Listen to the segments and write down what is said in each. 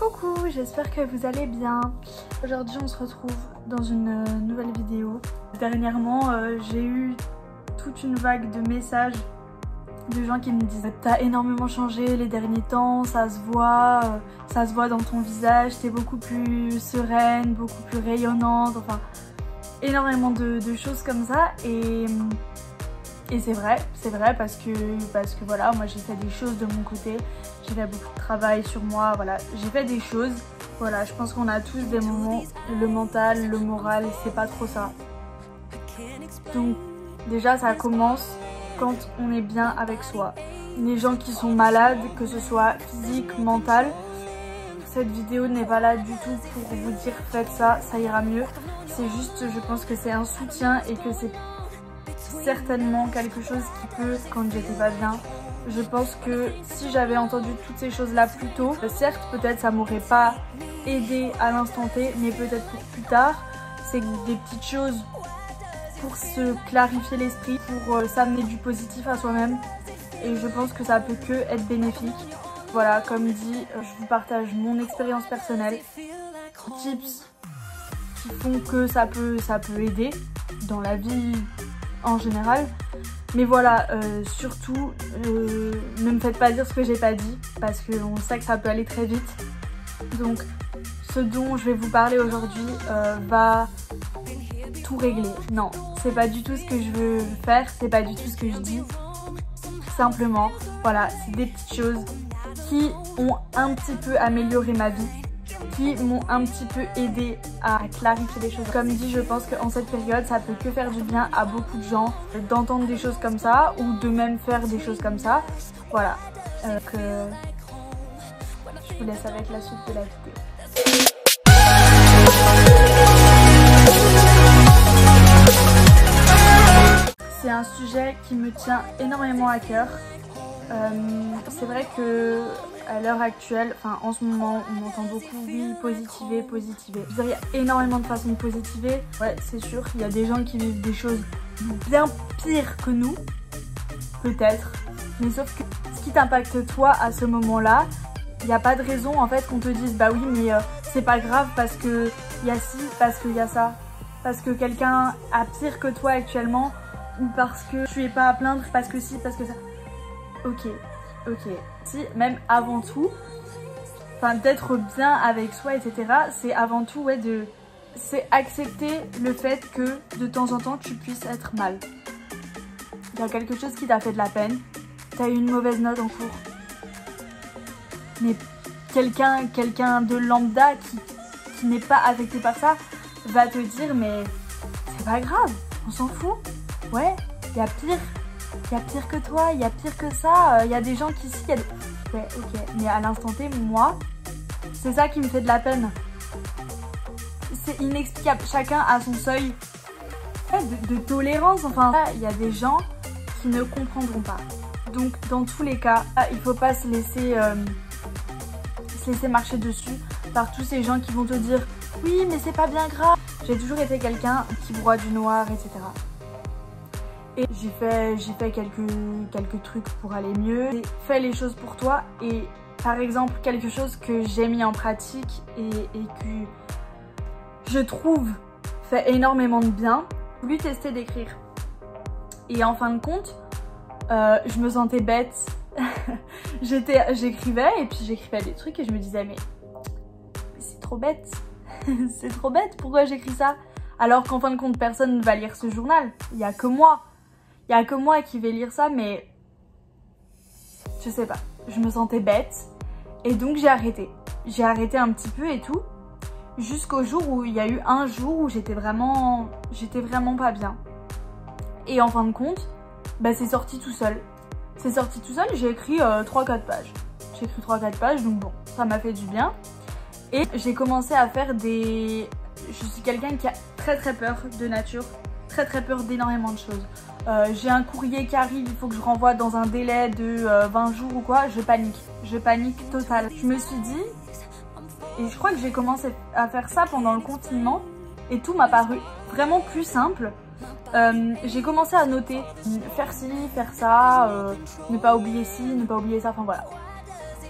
Coucou, j'espère que vous allez bien. Aujourd'hui on se retrouve dans une nouvelle vidéo. Dernièrement j'ai eu toute une vague de messages de gens qui me disent t'as énormément changé les derniers temps, ça se voit dans ton visage, t'es beaucoup plus sereine, beaucoup plus rayonnante, enfin énormément de choses comme ça et c'est vrai parce que voilà, moi j'ai fait des choses de mon côté, j'ai fait beaucoup de travail sur moi, voilà, j'ai fait des choses, voilà, je pense qu'on a tous des moments, le mental, le moral, c'est pas trop ça. Donc déjà ça commence quand on est bien avec soi. Les gens qui sont malades, que ce soit physique, mental, cette vidéo n'est pas là du tout pour vous dire faites ça, ça ira mieux. C'est juste, je pense que c'est un soutien et que c'est certainement quelque chose qui peut, quand j'étais pas bien, je pense que si j'avais entendu toutes ces choses là plus tôt, certes peut-être ça m'aurait pas aidé à l'instant T, mais peut-être pour plus tard, c'est des petites choses pour se clarifier l'esprit, pour s'amener du positif à soi-même, et je pense que ça peut que être bénéfique. Voilà, comme dit, je vous partage mon expérience personnelle, tips qui font que ça peut aider dans la vie en général, mais voilà, surtout ne me faites pas dire ce que j'ai pas dit parce qu'on sait que ça peut aller très vite. Donc ce dont je vais vous parler aujourd'hui va tout régler. Non, c'est pas du tout ce que je veux faire, c'est pas du tout ce que je dis. Simplement, voilà, c'est des petites choses qui ont un petit peu amélioré ma vie, qui m'ont un petit peu aidé à clarifier les choses. Comme dit, je pense qu'en cette période, ça peut que faire du bien à beaucoup de gens d'entendre des choses comme ça ou de même faire des choses comme ça. Voilà, je vous laisse avec la suite de la vidéo. C'est un sujet qui me tient énormément à cœur. C'est vrai que à l'heure actuelle, enfin en ce moment, on entend beaucoup oui, positiver. Je veux dire, il y a énormément de façons de positiver. Ouais, c'est sûr, il y a des gens qui vivent des choses bien pires que nous, peut-être. Mais sauf que ce qui t'impacte toi à ce moment-là, il n'y a pas de raison en fait qu'on te dise bah oui mais c'est pas grave parce que il y a ci, parce qu'il y a ça, parce que quelqu'un a pire que toi actuellement ou parce que tu es pas à plaindre, parce que si, parce que ça. Ok. Si, même avant tout, enfin d'être bien avec soi, etc. C'est avant tout, ouais, c'est accepter le fait que de temps en temps tu puisses être mal. Il y a quelque chose qui t'a fait de la peine, t'as eu une mauvaise note en cours. Mais quelqu'un de lambda qui n'est pas affecté par ça va te dire mais c'est pas grave, on s'en fout. Ouais, il y a pire que toi, il y a pire que ça, il y a des gens qui ici, ouais, ok, mais à l'instant T, moi, c'est ça qui me fait de la peine. C'est inexplicable, chacun a son seuil de tolérance, enfin, il y a des gens qui ne comprendront pas. Donc, dans tous les cas, il faut pas se laisser marcher dessus par tous ces gens qui vont te dire « Oui, mais c'est pas bien grave ». J'ai toujours été quelqu'un qui broie du noir, etc. Et j'ai fait quelques trucs pour aller mieux. Fais les choses pour toi et par exemple quelque chose que j'ai mis en pratique et que je trouve fait énormément de bien, lui tester d'écrire. Et en fin de compte, je me sentais bête. J'écrivais et puis j'écrivais des trucs et je me disais mais c'est trop bête. C'est trop bête, pourquoi j'écris ça? Alors qu'en fin de compte personne ne va lire ce journal, il n'y a que moi. Il n'y a que moi qui vais lire ça, mais je sais pas, je me sentais bête et donc j'ai arrêté. J'ai arrêté un petit peu et tout, jusqu'au jour où il y a eu un jour où j'étais vraiment pas bien. Et en fin de compte, bah c'est sorti tout seul. C'est sorti tout seul, j'ai écrit 3-4 pages. J'ai écrit 3-4 pages, donc bon, ça m'a fait du bien. Et j'ai commencé à faire des... Je suis quelqu'un qui a très peur de nature, très peur d'énormément de choses. J'ai un courrier qui arrive, il faut que je renvoie dans un délai de 20 jours ou quoi, je panique total. Je me suis dit, et je crois que j'ai commencé à faire ça pendant le confinement, et tout m'a paru vraiment plus simple. J'ai commencé à noter, faire ci, faire ça, ne pas oublier ci, ne pas oublier ça, enfin voilà.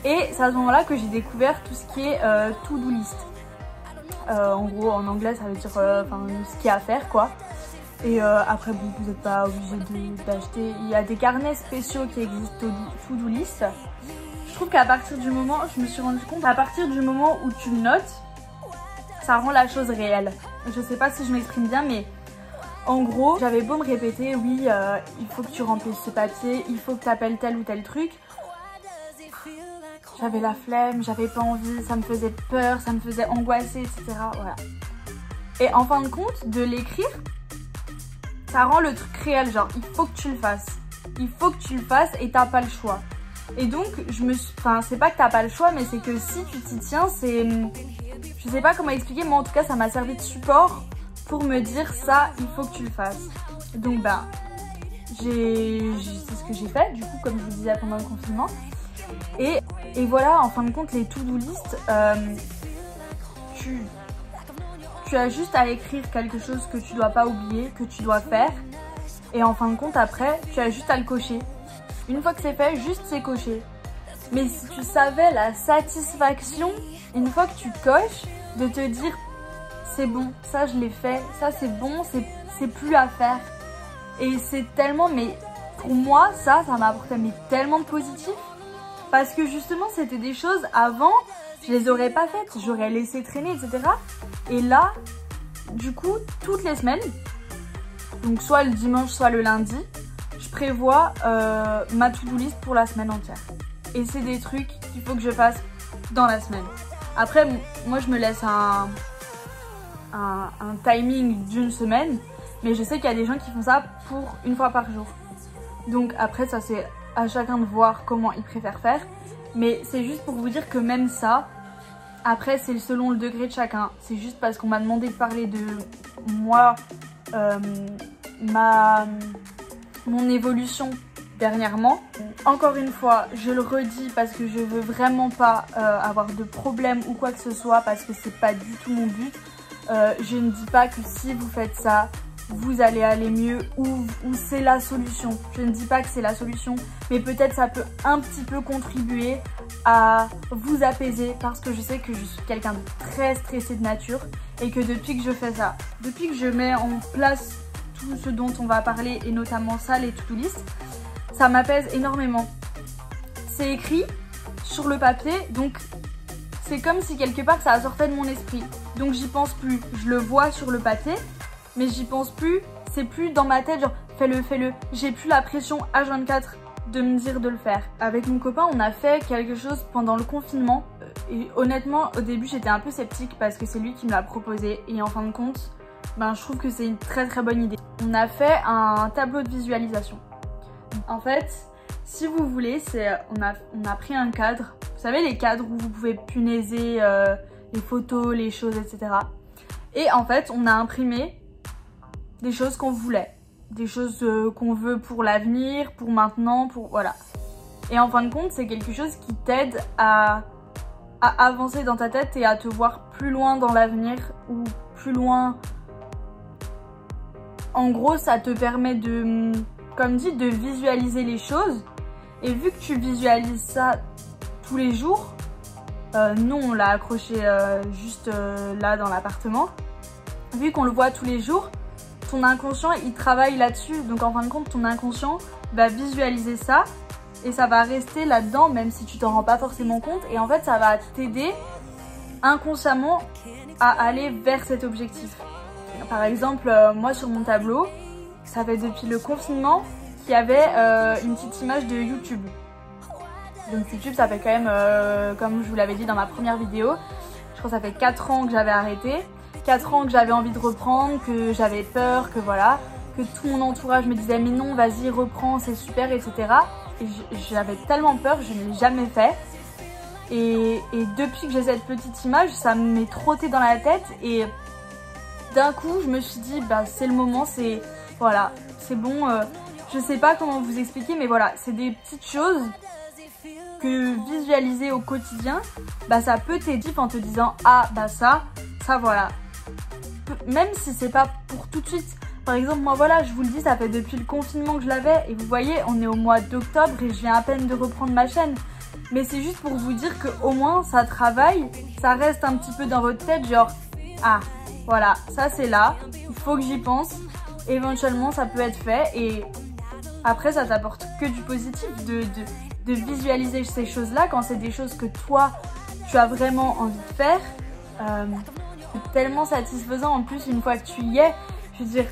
Et c'est à ce moment-là que j'ai découvert tout ce qui est to-do list. En gros, en anglais, ça veut dire ce qu'il y a à faire, quoi. Et après, bon, vous n'êtes pas obligé d'acheter. Il y a des carnets spéciaux qui existent to-do list. Je trouve qu'à partir du moment, je me suis rendu compte, à partir du moment où tu le notes, ça rend la chose réelle. Je sais pas si je m'exprime bien, mais en gros, j'avais beau me répéter, oui, il faut que tu remplisses ce papier, il faut que tu appelles tel ou tel truc. J'avais la flemme, j'avais pas envie, ça me faisait peur, ça me faisait angoisser, etc. Voilà. Et en fin de compte, de l'écrire, ça rend le truc réel, genre il faut que tu le fasses. Il faut que tu le fasses et t'as pas le choix. Et donc, c'est pas que t'as pas le choix, mais c'est que si tu t'y tiens, c'est... Je sais pas comment expliquer, moi en tout cas ça m'a servi de support pour me dire ça, il faut que tu le fasses. Donc c'est ce que j'ai fait, du coup, comme je vous disais pendant le confinement. Et voilà, en fin de compte, les to-do list, tu as juste à écrire quelque chose que tu dois pas oublier, que tu dois faire. Et en fin de compte, après, tu as juste à le cocher. Une fois que c'est fait, juste c'est coché. Mais si tu savais la satisfaction, une fois que tu coches, de te dire c'est bon, ça je l'ai fait, ça c'est bon, c'est plus à faire. Et c'est tellement, mais pour moi, ça m'a apporté tellement de positif. Parce que justement, c'était des choses avant, je les aurais pas faites, j'aurais laissé traîner, etc. Et là, du coup, toutes les semaines, donc soit le dimanche, soit le lundi, je prévois ma to-do list pour la semaine entière. Et c'est des trucs qu'il faut que je fasse dans la semaine. Après, moi, je me laisse un timing d'une semaine, mais je sais qu'il y a des gens qui font ça pour une fois par jour. Donc après, ça c'est à chacun de voir comment ils préfèrent faire. Mais c'est juste pour vous dire que même ça, après c'est selon le degré de chacun. C'est juste parce qu'on m'a demandé de parler de moi, mon évolution dernièrement. Encore une fois, je le redis parce que je veux vraiment pas avoir de problème ou quoi que ce soit, parce que c'est pas du tout mon but. Je ne dis pas que si vous faites ça, vous allez aller mieux ou c'est la solution. Je ne dis pas que c'est la solution, mais peut-être ça peut un petit peu contribuer à vous apaiser, parce que je sais que je suis quelqu'un de très stressé de nature et que depuis que je fais ça, depuis que je mets en place tout ce dont on va parler et notamment ça, les to-do list, ça m'apaise énormément. C'est écrit sur le papier, donc c'est comme si quelque part ça sortait de mon esprit. Donc j'y pense plus, je le vois sur le papier, mais j'y pense plus, c'est plus dans ma tête, genre fais-le, fais-le. J'ai plus la pression H24 de me dire de le faire. Avec mon copain, on a fait quelque chose pendant le confinement. Et honnêtement, au début, j'étais un peu sceptique parce que c'est lui qui me l'a proposé. Et en fin de compte, je trouve que c'est une très très bonne idée. On a fait un tableau de visualisation. En fait, si vous voulez, on a pris un cadre. Vous savez, les cadres où vous pouvez punaiser les photos, les choses, etc. Et en fait, on a imprimé des choses qu'on voulait. Des choses qu'on veut pour l'avenir, pour maintenant, voilà. Et en fin de compte, c'est quelque chose qui t'aide à avancer dans ta tête et à te voir plus loin dans l'avenir ou plus loin. En gros, ça te permet de, comme dit, de visualiser les choses. Et vu que tu visualises ça tous les jours, nous on l'a accroché juste là dans l'appartement. Vu qu'on le voit tous les jours, ton inconscient il travaille là-dessus. Donc en fin de compte, ton inconscient va visualiser ça et ça va rester là-dedans même si tu t'en rends pas forcément compte. Et en fait, ça va t'aider inconsciemment à aller vers cet objectif. Par exemple, moi sur mon tableau, ça fait depuis le confinement qu'il y avait une petite image de YouTube. Donc YouTube, ça fait quand même, comme je vous l'avais dit dans ma première vidéo, je crois que ça fait 4 ans que j'avais arrêté. 4 ans que j'avais envie de reprendre, que j'avais peur, que voilà, que tout mon entourage me disait mais non, vas-y, reprends, c'est super, etc. Et j'avais tellement peur, je ne l'ai jamais fait. Et depuis que j'ai cette petite image, ça me m'est trotté dans la tête et d'un coup, je me suis dit, c'est le moment, voilà, c'est bon. Je sais pas comment vous expliquer, mais voilà, c'est des petites choses que visualiser au quotidien, ça peut t'aider en te disant, ah, ça voilà. Même si c'est pas pour tout de suite. Par exemple, moi voilà, je vous le dis, ça fait depuis le confinement que je l'avais et vous voyez, on est au mois d'octobre et je viens à peine de reprendre ma chaîne. Mais c'est juste pour vous dire que au moins ça travaille, ça reste un petit peu dans votre tête, genre ah voilà, ça c'est là, il faut que j'y pense, éventuellement ça peut être fait et après ça t'apporte que du positif de visualiser ces choses-là quand c'est des choses que toi tu as vraiment envie de faire. C'est tellement satisfaisant en plus une fois que tu y es. Je veux dire,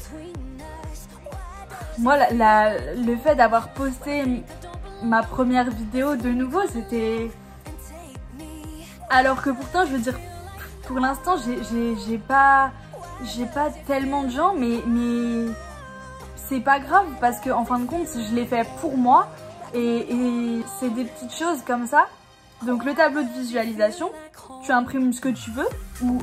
moi le fait d'avoir posté ma première vidéo de nouveau, c'était... Alors que pourtant, je veux dire, pour l'instant, j'ai pas tellement de gens, mais c'est pas grave parce que en fin de compte, je l'ai fait pour moi et c'est des petites choses comme ça. Donc le tableau de visualisation, tu imprimes ce que tu veux, ou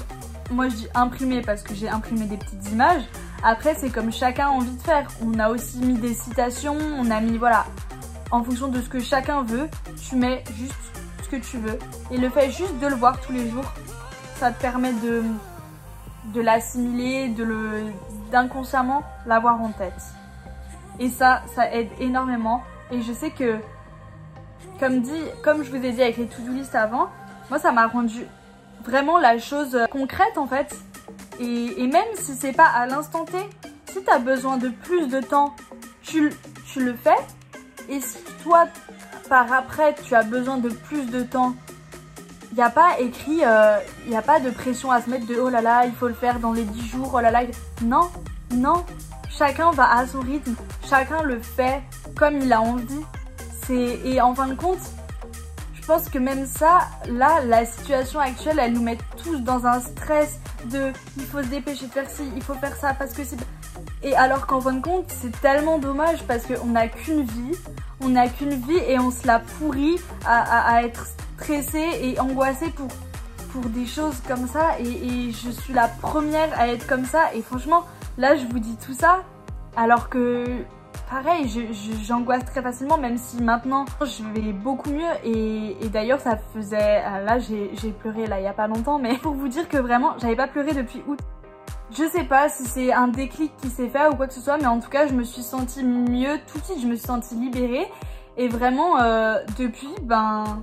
moi je dis imprimer parce que j'ai imprimé des petites images. Après, c'est comme chacun a envie de faire. On a aussi mis des citations, on a mis, voilà, en fonction de ce que chacun veut, tu mets juste ce que tu veux. Et le fait juste de le voir tous les jours, ça te permet de l'assimiler, d'inconsciemment l'avoir en tête. Et ça aide énormément. Et je sais que, comme je vous ai dit avec les to-do list avant, moi ça m'a rendu vraiment la chose concrète en fait. Et même si c'est pas à l'instant T, si tu as besoin de plus de temps, tu le fais. Et si toi, par après, tu as besoin de plus de temps, il n'y a pas écrit, il n'y a pas de pression à se mettre de oh là là, il faut le faire dans les 10 jours, oh là là. Non, non, chacun va à son rythme, chacun le fait comme il a envie. Et en fin de compte, je pense que même ça, là, la situation actuelle, elle nous met tous dans un stress de il faut se dépêcher de faire ci, il faut faire ça parce que c'est... Et alors qu'en fin de compte, c'est tellement dommage parce qu'on n'a qu'une vie, et on se la pourrit à être stressé et angoissé pour des choses comme ça. Et je suis la première à être comme ça. Et franchement, là, je vous dis tout ça alors que, pareil, j'angoisse très facilement, même si maintenant, je vais beaucoup mieux. Et d'ailleurs, ça faisait... Là, j'ai pleuré là il n'y a pas longtemps, mais pour vous dire que vraiment, j'avais pas pleuré depuis août. Je sais pas si c'est un déclic qui s'est fait ou quoi que ce soit, mais en tout cas, je me suis sentie mieux tout de suite, je me suis sentie libérée. Et vraiment, depuis, ben,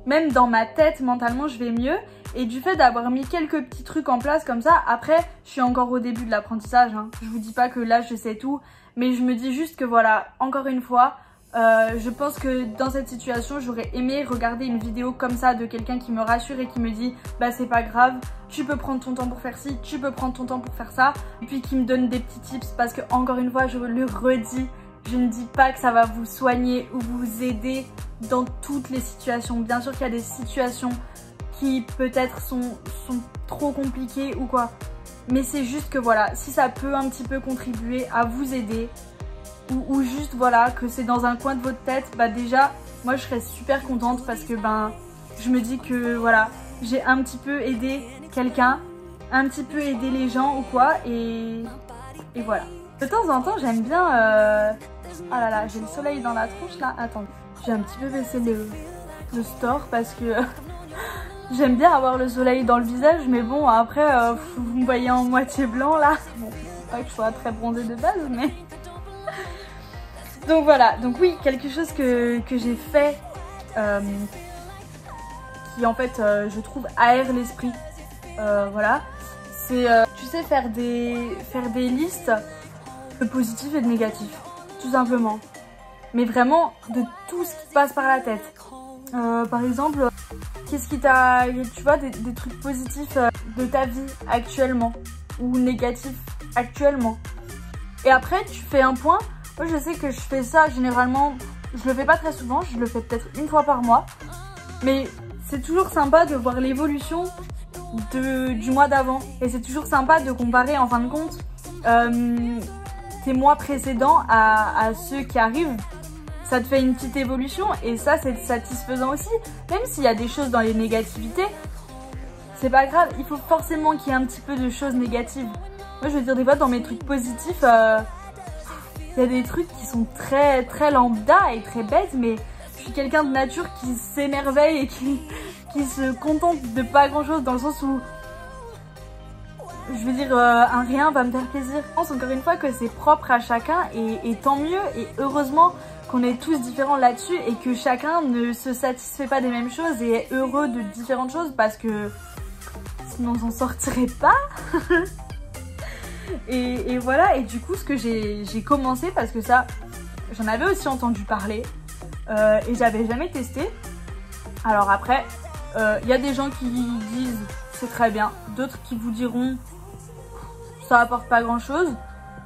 même dans ma tête, mentalement, je vais mieux. Et du fait d'avoir mis quelques petits trucs en place comme ça, après, je suis encore au début de l'apprentissage. Hein. Je vous dis pas que là, je sais tout, mais je me dis juste que voilà, encore une fois, je pense que dans cette situation, j'aurais aimé regarder une vidéo comme ça de quelqu'un qui me rassure et qui me dit bah c'est pas grave, tu peux prendre ton temps pour faire ci, tu peux prendre ton temps pour faire ça, et puis qui me donne des petits tips parce que encore une fois, je le redis, je ne dis pas que ça va vous soigner ou vous aider dans toutes les situations. Bien sûr qu'il y a des situations qui peut-être sont trop compliquées ou quoi, mais c'est juste que voilà, si ça peut un petit peu contribuer à vous aider, ou juste voilà que c'est dans un coin de votre tête, bah déjà moi je serais super contente parce que ben je me dis que voilà, j'ai un petit peu aidé quelqu'un, un petit peu aidé les gens ou quoi, et voilà. De temps en temps j'aime bien ah là là, j'ai le soleil dans la tronche là, attendez, j'ai un petit peu baissé le store parce que j'aime bien avoir le soleil dans le visage, mais bon après vous me voyez en moitié blanc là, bon c'est pas que je sois très bronzée de base, mais donc voilà, donc oui, quelque chose que j'ai fait qui en fait je trouve aère l'esprit, voilà, c'est tu sais faire des listes de positifs et de négatifs, tout simplement, mais vraiment de tout ce qui te passe par la tête. Par exemple, qu'est-ce qui t'a, tu vois, des trucs positifs de ta vie actuellement ou négatifs actuellement, et après tu fais un point. Moi je sais que je fais ça généralement, je le fais pas très souvent, je le fais peut-être une fois par mois, mais c'est toujours sympa de voir l'évolution du mois d'avant, et c'est toujours sympa de comparer en fin de compte tes mois précédents à ceux qui arrivent. Ça te fait une petite évolution et ça c'est satisfaisant aussi, même s'il y a des choses dans les négativités, c'est pas grave, il faut forcément qu'il y ait un petit peu de choses négatives. Moi je veux dire, des fois dans mes trucs positifs, il y a des trucs qui sont très très lambda et très bêtes, mais je suis quelqu'un de nature qui s'émerveille et qui se contente de pas grand chose, dans le sens où je veux dire un rien va me faire plaisir. Je pense encore une fois que c'est propre à chacun et tant mieux, et heureusement qu'on est tous différents là-dessus et que chacun ne se satisfait pas des mêmes choses et est heureux de différentes choses parce que sinon on s'en sortirait pas. et voilà, et du coup ce que j'ai commencé, parce que ça j'en avais aussi entendu parler et j'avais jamais testé. Alors après y a des gens qui disent c'est très bien, d'autres qui vous diront ça apporte pas grand chose.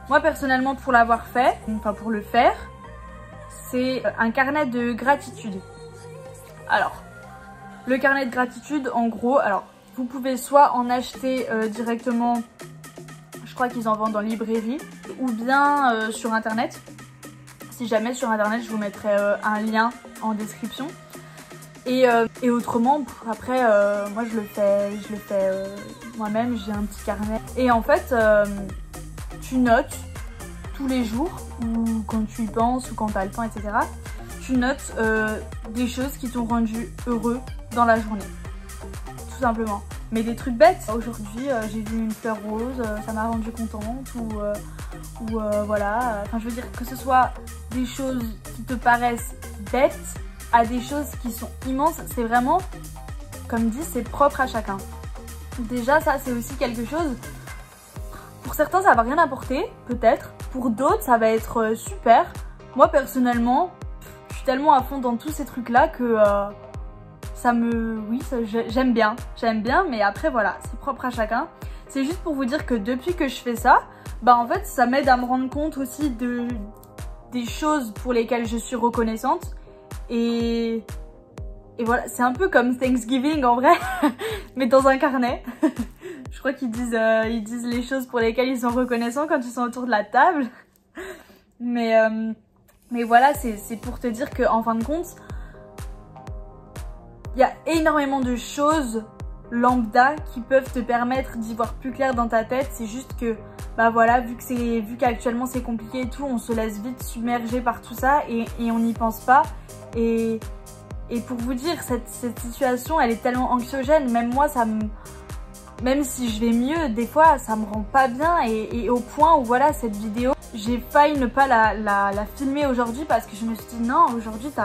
Moi personnellement, pour l'avoir fait, enfin pour le faire, c'est un carnet de gratitude. Alors le carnet de gratitude, en gros, alors vous pouvez soit en acheter directement, je crois qu'ils en vendent en librairie, ou bien sur internet. Si jamais sur internet, je vous mettrai un lien en description. Et autrement, après, moi je le fais moi-même, j'ai un petit carnet. Et en fait, tu notes tous les jours, ou quand tu y penses, ou quand tu as le temps, etc. Tu notes des choses qui t'ont rendu heureux dans la journée. Tout simplement. Mais des trucs bêtes. Aujourd'hui, j'ai vu une fleur rose, ça m'a rendu contente, ou voilà. Enfin, je veux dire que ce soit des choses qui te paraissent bêtes à des choses qui sont immenses, c'est vraiment, comme dit, c'est propre à chacun. Déjà, ça, c'est aussi quelque chose, pour certains, ça va rien apporter, peut-être. Pour d'autres, ça va être super. Moi, personnellement, je suis tellement à fond dans tous ces trucs-là que j'aime bien, mais après, voilà, c'est propre à chacun. C'est juste pour vous dire que depuis que je fais ça, bah en fait, ça m'aide à me rendre compte aussi des choses pour lesquelles je suis reconnaissante. Et voilà, c'est un peu comme Thanksgiving en vrai, mais dans un carnet. Je crois qu'ils disent les choses pour lesquelles ils sont reconnaissants quand ils sont autour de la table. Mais voilà, c'est pour te dire qu'en fin de compte, il y a énormément de choses lambda qui peuvent te permettre d'y voir plus clair dans ta tête. C'est juste que, bah voilà, vu qu'actuellement c'est compliqué et tout, on se laisse vite submerger par tout ça et on n'y pense pas. Et pour vous dire, cette situation, elle est tellement anxiogène, même moi, même si je vais mieux, des fois, ça me rend pas bien et au point où, voilà, cette vidéo, j'ai failli ne pas la filmer aujourd'hui parce que je me suis dit, non, aujourd'hui, c'est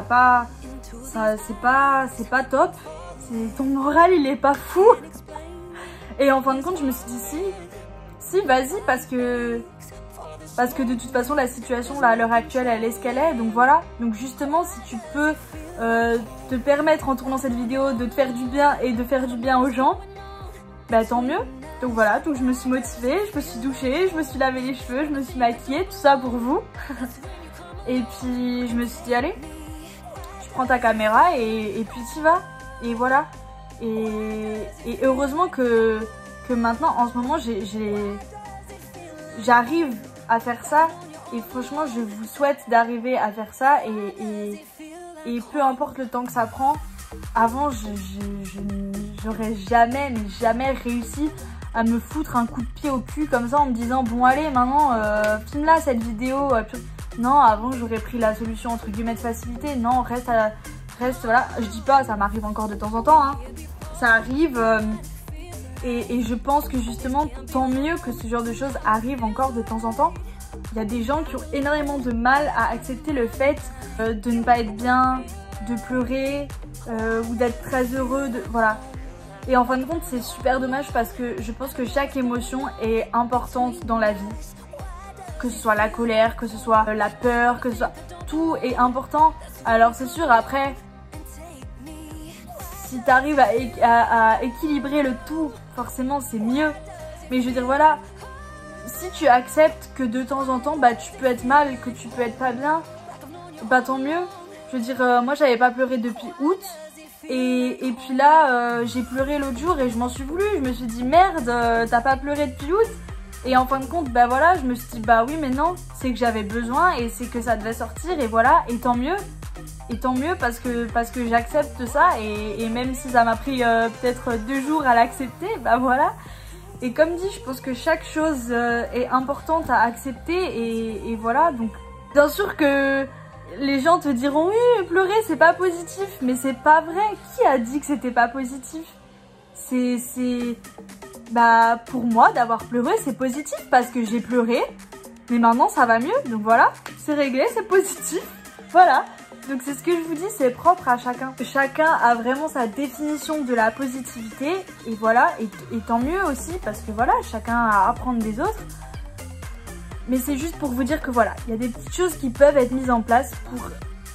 pas top, ton moral, il est pas fou. Et en fin de compte, je me suis dit, si, vas-y, parce que de toute façon la situation là à l'heure actuelle elle est ce qu'elle est, donc voilà. Donc justement, si tu peux te permettre en tournant cette vidéo de te faire du bien et de faire du bien aux gens, bah tant mieux. Donc voilà, donc je me suis motivée, je me suis douchée, je me suis lavé les cheveux, je me suis maquillée, tout ça pour vous. Et puis je me suis dit allez, tu prends ta caméra et puis t'y vas. Et voilà. Et heureusement que maintenant en ce moment j'arrive à faire ça, et franchement je vous souhaite d'arriver à faire ça et peu importe le temps que ça prend. Avant je n'aurais jamais réussi à me foutre un coup de pied au cul comme ça en me disant bon allez maintenant filme là cette vidéo. Non, avant j'aurais pris la solution entre guillemets de facilité. Non, reste voilà, je dis pas, ça m'arrive encore de temps en temps hein. Ça arrive et je pense que justement, tant mieux que ce genre de choses arrive encore de temps en temps. Il y a des gens qui ont énormément de mal à accepter le fait de ne pas être bien, de pleurer ou d'être très heureux, voilà. Et en fin de compte, c'est super dommage parce que je pense que chaque émotion est importante dans la vie. Que ce soit la colère, que ce soit la peur, que ce soit... Tout est important. Alors c'est sûr, après... Si tu arrives à équilibrer le tout, forcément c'est mieux. Mais je veux dire voilà, si tu acceptes que de temps en temps bah tu peux être mal, que tu peux être pas bien, bah tant mieux. Je veux dire moi j'avais pas pleuré depuis août et puis là j'ai pleuré l'autre jour et je m'en suis voulu. Je me suis dit merde, t'as pas pleuré depuis août. Et en fin de compte bah voilà, je me suis dit bah oui mais non, c'est que j'avais besoin et c'est que ça devait sortir et voilà, et tant mieux. Et tant mieux parce que j'accepte ça et même si ça m'a pris peut-être 2 jours à l'accepter, bah voilà. Et comme dit, je pense que chaque chose est importante à accepter et voilà. Donc bien sûr que les gens te diront oui pleurer c'est pas positif, mais c'est pas vrai. Qui a dit que c'était pas positif? Bah pour moi d'avoir pleuré c'est positif parce que j'ai pleuré, mais maintenant ça va mieux, donc voilà, c'est réglé, c'est positif. voilà. Donc c'est ce que je vous dis, c'est propre à chacun. Chacun a vraiment sa définition de la positivité. Et voilà, et tant mieux aussi, parce que voilà, chacun a à apprendre des autres. Mais c'est juste pour vous dire que voilà, il y a des petites choses qui peuvent être mises en place pour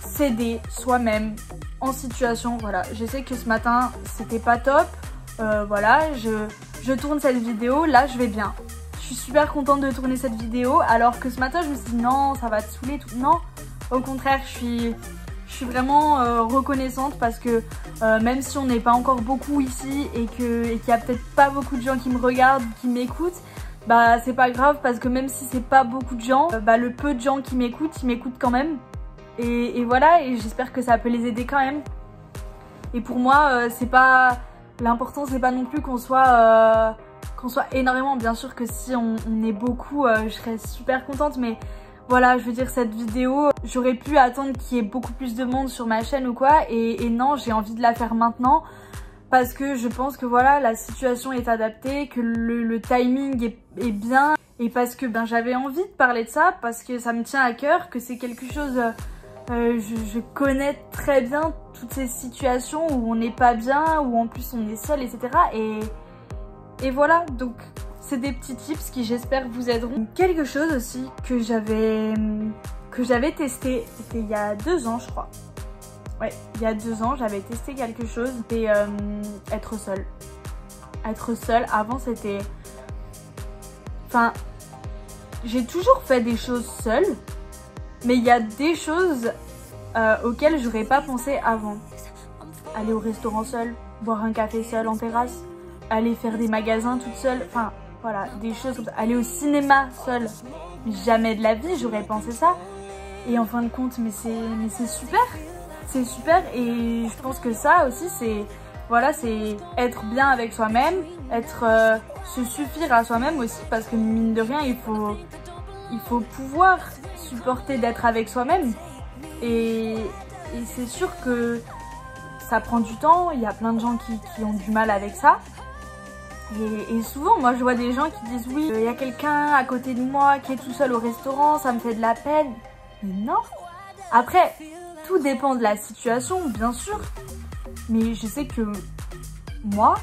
s'aider soi-même en situation. Voilà, je sais que ce matin, c'était pas top. Voilà, je tourne cette vidéo, là je vais bien. Je suis super contente de tourner cette vidéo, alors que ce matin je me suis dit non, ça va te saouler, tout. Non, au contraire, je suis vraiment reconnaissante parce que même si on n'est pas encore beaucoup ici et qu'il y a peut-être pas beaucoup de gens qui me regardent, qui m'écoutent, bah c'est pas grave parce que même si c'est pas beaucoup de gens, bah le peu de gens qui m'écoutent, ils m'écoutent quand même. Et voilà, et j'espère que ça peut les aider quand même. Et pour moi, c'est pas... L'important c'est pas non plus qu'on soit énormément. Bien sûr que si on est beaucoup, je serais super contente, mais voilà, je veux dire, cette vidéo, j'aurais pu attendre qu'il y ait beaucoup plus de monde sur ma chaîne ou quoi, et non, j'ai envie de la faire maintenant parce que je pense que voilà, la situation est adaptée, que le timing est bien, et parce que ben j'avais envie de parler de ça, parce que ça me tient à cœur, que c'est quelque chose... je connais très bien toutes ces situations où on n'est pas bien, où en plus on est seul, etc. Et voilà, donc c'est des petits tips qui j'espère vous aideront. Quelque chose aussi que j'avais testé, c'était il y a 2 ans je crois. Ouais, il y a 2 ans j'avais testé quelque chose, c'était être seule. Être seule, avant c'était... Enfin, j'ai toujours fait des choses seule. Mais il y a des choses auxquelles j'aurais pas pensé avant. Aller au restaurant seule, boire un café seule en terrasse, aller faire des magasins toute seule, enfin voilà, des choses comme ça. Aller au cinéma seule, jamais de la vie j'aurais pensé ça. Et en fin de compte, mais c'est super, c'est super. Et je pense que ça aussi c'est, voilà, c'est être bien avec soi-même, se suffire à soi-même aussi, parce que mine de rien il faut pouvoir supporter d'être avec soi-même, et c'est sûr que ça prend du temps. Il y a plein de gens qui ont du mal avec ça, et souvent moi je vois des gens qui disent oui, il y a quelqu'un à côté de moi qui est tout seul au restaurant, ça me fait de la peine. Mais non, après tout dépend de la situation bien sûr, mais je sais que moi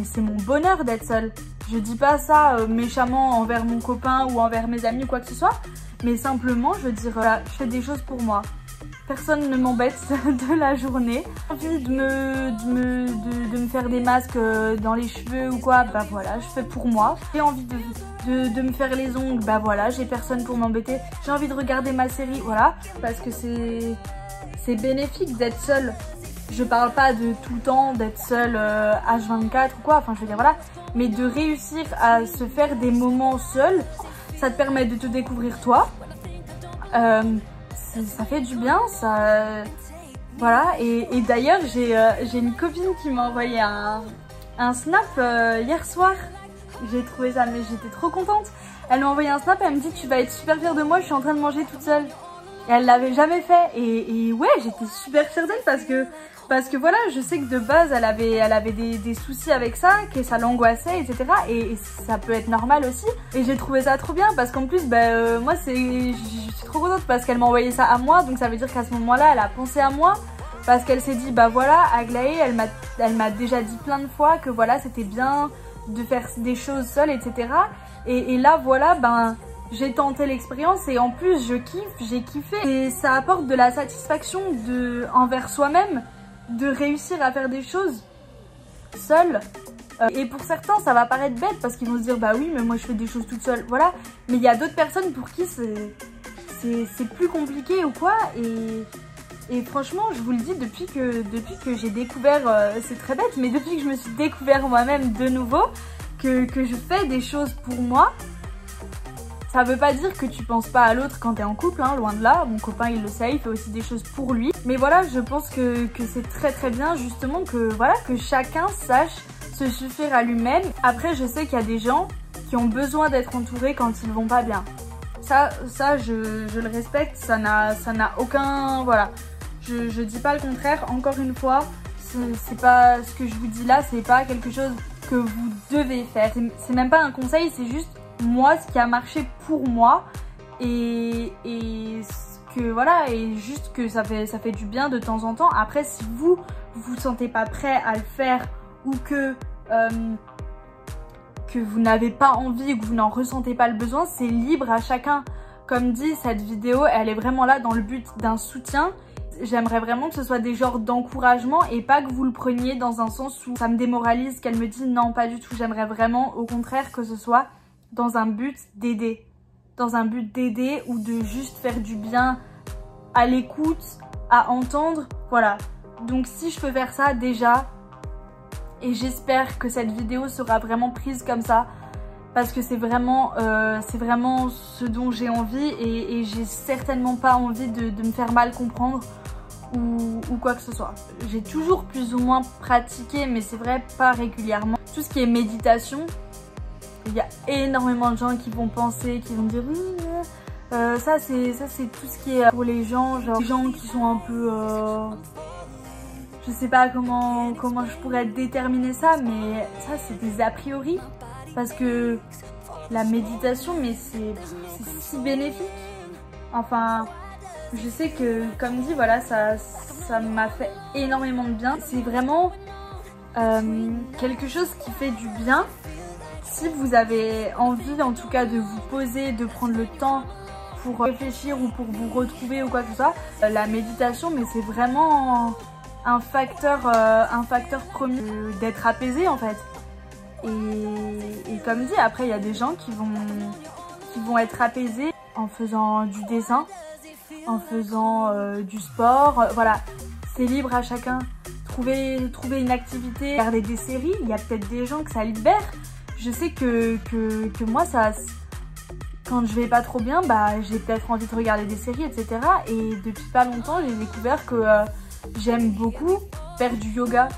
c'est mon bonheur d'être seule. Je dis pas ça méchamment envers mon copain ou envers mes amis ou quoi que ce soit, mais simplement je veux dire, voilà, je fais des choses pour moi. Personne ne m'embête de la journée. J'ai envie de me faire des masques dans les cheveux ou quoi, bah voilà, je fais pour moi. J'ai envie de me faire les ongles, bah voilà, j'ai personne pour m'embêter. J'ai envie de regarder ma série, voilà, parce que c'est bénéfique d'être seule. Je parle pas de tout le temps d'être seule H24 ou quoi, enfin je veux dire voilà, mais de réussir à se faire des moments seuls, ça te permet de te découvrir toi, ça fait du bien, ça, voilà. Et d'ailleurs j'ai une copine qui m'a envoyé un snap hier soir, j'ai trouvé ça, mais j'étais trop contente. Elle m'a envoyé un snap, elle me dit tu vas être super fière de moi, je suis en train de manger toute seule. Et elle l'avait jamais fait, et ouais, j'étais super fière d'elle parce que voilà, je sais que de base elle avait des soucis avec ça, que ça l'angoissait, etc. Et ça peut être normal aussi. Et j'ai trouvé ça trop bien parce qu'en plus, moi je suis trop contente parce qu'elle m'a envoyé ça à moi, donc ça veut dire qu'à ce moment-là, elle a pensé à moi. Parce qu'elle s'est dit, bah voilà, Aglaé, elle m'a déjà dit plein de fois que voilà, c'était bien de faire des choses seule, etc. Et là, voilà, j'ai tenté l'expérience et en plus je kiffe, j'ai kiffé. Et ça apporte de la satisfaction envers soi-même de réussir à faire des choses seule. Et pour certains ça va paraître bête parce qu'ils vont se dire bah oui mais moi je fais des choses toute seule, voilà. Mais il y a d'autres personnes pour qui c'est plus compliqué ou quoi. Et franchement je vous le dis, depuis que j'ai découvert, c'est très bête, mais depuis que je me suis découvert moi-même de nouveau, que je fais des choses pour moi. Ça veut pas dire que tu penses pas à l'autre quand t'es en couple, hein, loin de là. Mon copain il le sait, il fait aussi des choses pour lui. Mais voilà, je pense que c'est très très bien justement que voilà, que chacun sache se suffire à lui-même. Après je sais qu'il y a des gens qui ont besoin d'être entourés quand ils vont pas bien. Ça je le respecte, ça n'a aucun... Voilà. Je dis pas le contraire, encore une fois, c'est pas ce que je vous dis là, c'est pas quelque chose que vous devez faire. C'est même pas un conseil, c'est juste moi ce qui a marché pour moi et ce que voilà, et juste que ça fait du bien de temps en temps. Après, si vous sentez pas prêt à le faire ou que vous n'avez pas envie ou que vous n'en ressentez pas le besoin, c'est libre à chacun. Comme dit, cette vidéo, elle est vraiment là dans le but d'un soutien. J'aimerais vraiment que ce soit des genres d'encouragement et pas que vous le preniez dans un sens où ça me démoralise, qu'elle me dit non, pas du tout. J'aimerais vraiment, au contraire, que ce soit dans un but d'aider. Dans un but d'aider ou de juste faire du bien à l'écoute, à entendre, voilà. Donc si je peux faire ça déjà, et j'espère que cette vidéo sera vraiment prise comme ça, parce que c'est vraiment ce dont j'ai envie et j'ai certainement pas envie de me faire mal comprendre ou quoi que ce soit. J'ai toujours plus ou moins pratiqué, mais c'est vrai, pas régulièrement. Tout ce qui est méditation, il y a énormément de gens qui vont penser, qui vont dire ça c'est tout ce qui est pour les gens, genre les gens qui sont un peu je sais pas comment je pourrais déterminer ça, mais ça c'est des a priori, parce que la méditation, mais c'est si bénéfique. Enfin, je sais que, comme dit, voilà, ça m'a fait énormément de bien. C'est vraiment quelque chose qui fait du bien. Si vous avez envie, en tout cas, de vous poser, de prendre le temps pour réfléchir ou pour vous retrouver ou quoi que ce soit, la méditation, mais c'est vraiment un facteur premier d'être apaisé en fait. Et comme dit, après il y a des gens qui vont être apaisés en faisant du dessin, en faisant du sport, voilà, c'est libre à chacun. Trouver une activité, regarder des séries, il y a peut-être des gens que ça libère. Je sais que moi, quand je vais pas trop bien, bah j'ai peut-être envie de regarder des séries, etc. Et depuis pas longtemps, j'ai découvert que j'aime beaucoup faire du yoga.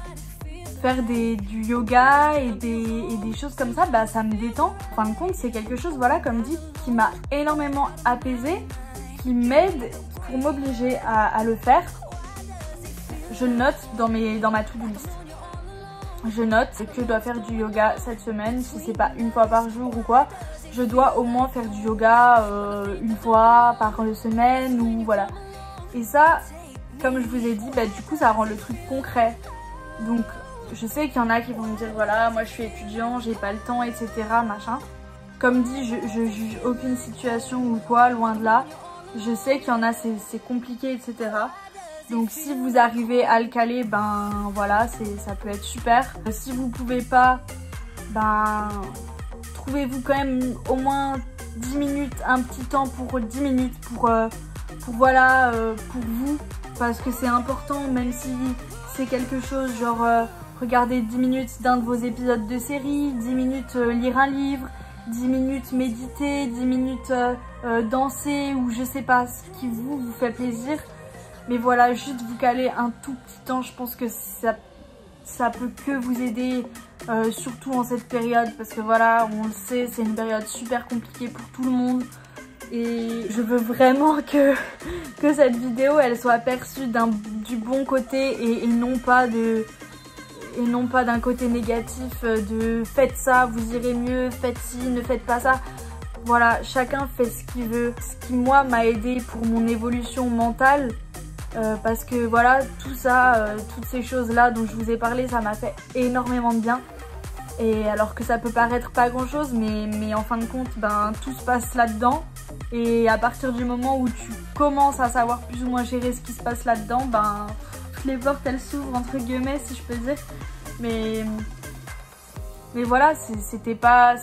Faire du yoga et des choses comme ça, bah ça me détend. En fin de compte, c'est quelque chose, voilà, comme dit, qui m'a énormément apaisée, qui m'aide pour m'obliger à le faire. Je note dans ma to-do list. Je note que je dois faire du yoga cette semaine, si c'est pas une fois par jour ou quoi. Je dois au moins faire du yoga une fois par semaine ou voilà. Et ça, comme je vous ai dit, bah du coup ça rend le truc concret. Donc je sais qu'il y en a qui vont me dire voilà, moi je suis étudiant, j'ai pas le temps, etc. machin. Comme dit, je juge aucune situation ou quoi, loin de là. Je sais qu'il y en a, c'est compliqué, etc. Donc si vous arrivez à le caler, ben voilà, ça peut être super. Si vous pouvez pas, ben trouvez-vous quand même au moins 10 minutes, un petit temps pour 10 minutes pour voilà, pour vous. Parce que c'est important, même si c'est quelque chose genre regarder 10 minutes d'un de vos épisodes de série, 10 minutes lire un livre, 10 minutes méditer, 10 minutes danser ou je sais pas, ce qui vous fait plaisir. Mais voilà, juste vous caler un tout petit temps, je pense que ça peut que vous aider, surtout en cette période. Parce que voilà, on le sait, c'est une période super compliquée pour tout le monde. Et je veux vraiment que cette vidéo, elle soit perçue du bon côté et non pas d'un côté négatif de faites ça, vous irez mieux, faites ci, ne faites pas ça. Voilà, chacun fait ce qu'il veut. Ce qui moi m'a aidé pour mon évolution mentale, parce que voilà, tout ça, toutes ces choses là dont je vous ai parlé, ça m'a fait énormément de bien. Et alors que ça peut paraître pas grand chose, mais en fin de compte, ben tout se passe là-dedans. Et à partir du moment où tu commences à savoir plus ou moins gérer ce qui se passe là-dedans, ben toutes les portes elles s'ouvrent entre guillemets, si je peux dire. Mais voilà, c'était pas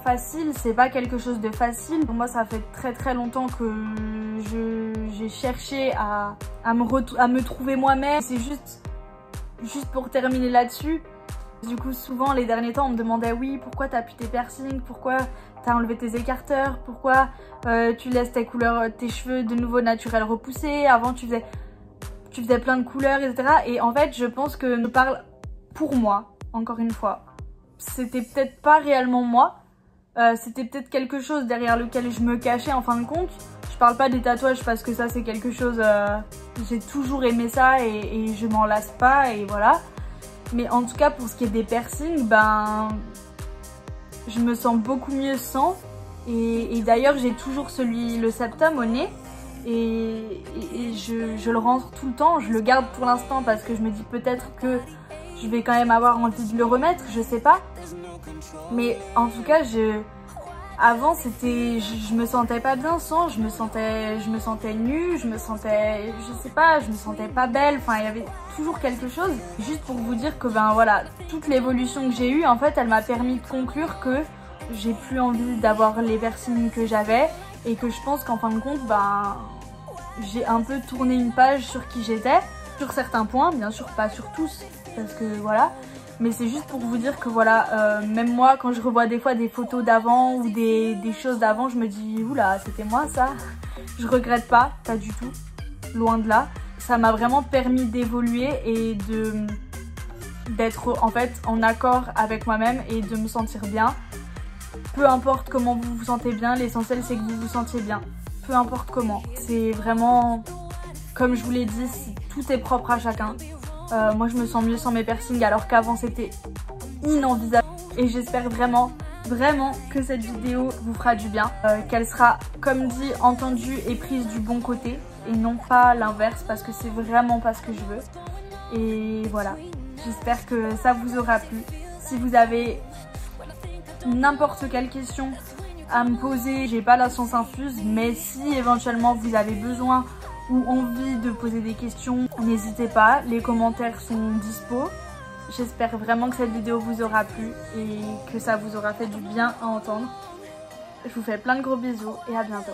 facile, c'est pas quelque chose de facile. Pour moi, ça fait très très longtemps que j'ai cherché à me trouver moi-même. C'est juste pour terminer là-dessus. Du coup, souvent les derniers temps, on me demandait oui, pourquoi t'as plus tes piercings, pourquoi t'as enlevé tes écarteurs, pourquoi tu laisses tes cheveux de nouveau naturels repoussés. Avant, tu faisais plein de couleurs, etc. Et en fait, je pense que je parle pour moi, encore une fois. C'était peut-être pas réellement moi, c'était peut-être quelque chose derrière lequel je me cachais en fin de compte. Je parle pas des tatouages parce que ça c'est quelque chose, j'ai toujours aimé ça et je m'en lasse pas et voilà. Mais en tout cas pour ce qui est des piercings, ben je me sens beaucoup mieux sans. Et d'ailleurs j'ai toujours le septum au nez. et je le rentre tout le temps. Je le garde pour l'instant parce que je me dis peut-être que je vais quand même avoir envie de le remettre, je sais pas. Mais en tout cas, avant c'était, je me sentais pas bien sans, je me sentais nue, je sais pas, je me sentais pas belle, enfin il y avait toujours quelque chose. Juste pour vous dire que ben voilà, toute l'évolution que j'ai eue en fait, elle m'a permis de conclure que j'ai plus envie d'avoir les piercings que j'avais et que je pense qu'en fin de compte ben j'ai un peu tourné une page sur qui j'étais, sur certains points, bien sûr pas sur tous parce que voilà. Mais c'est juste pour vous dire que voilà, même moi quand je revois des fois des photos d'avant ou des choses d'avant, je me dis oula c'était moi ça. Je regrette pas du tout, loin de là. Ça m'a vraiment permis d'évoluer et d'être en fait en accord avec moi-même et de me sentir bien. Peu importe comment vous vous sentez bien, l'essentiel c'est que vous vous sentiez bien. Peu importe comment. C'est vraiment, comme je vous l'ai dit, tout est propre à chacun. Moi je me sens mieux sans mes piercings alors qu'avant c'était inenvisageable. Et j'espère vraiment que cette vidéo vous fera du bien. Qu'elle sera comme dit entendue et prise du bon côté et non pas l'inverse parce que c'est vraiment pas ce que je veux. Et voilà, j'espère que ça vous aura plu. Si vous avez n'importe quelle question à me poser, j'ai pas la science infuse, mais si éventuellement vous avez besoin ou envie de poser des questions, n'hésitez pas, les commentaires sont dispo. J'espère vraiment que cette vidéo vous aura plu et que ça vous aura fait du bien à entendre. Je vous fais plein de gros bisous et à bientôt.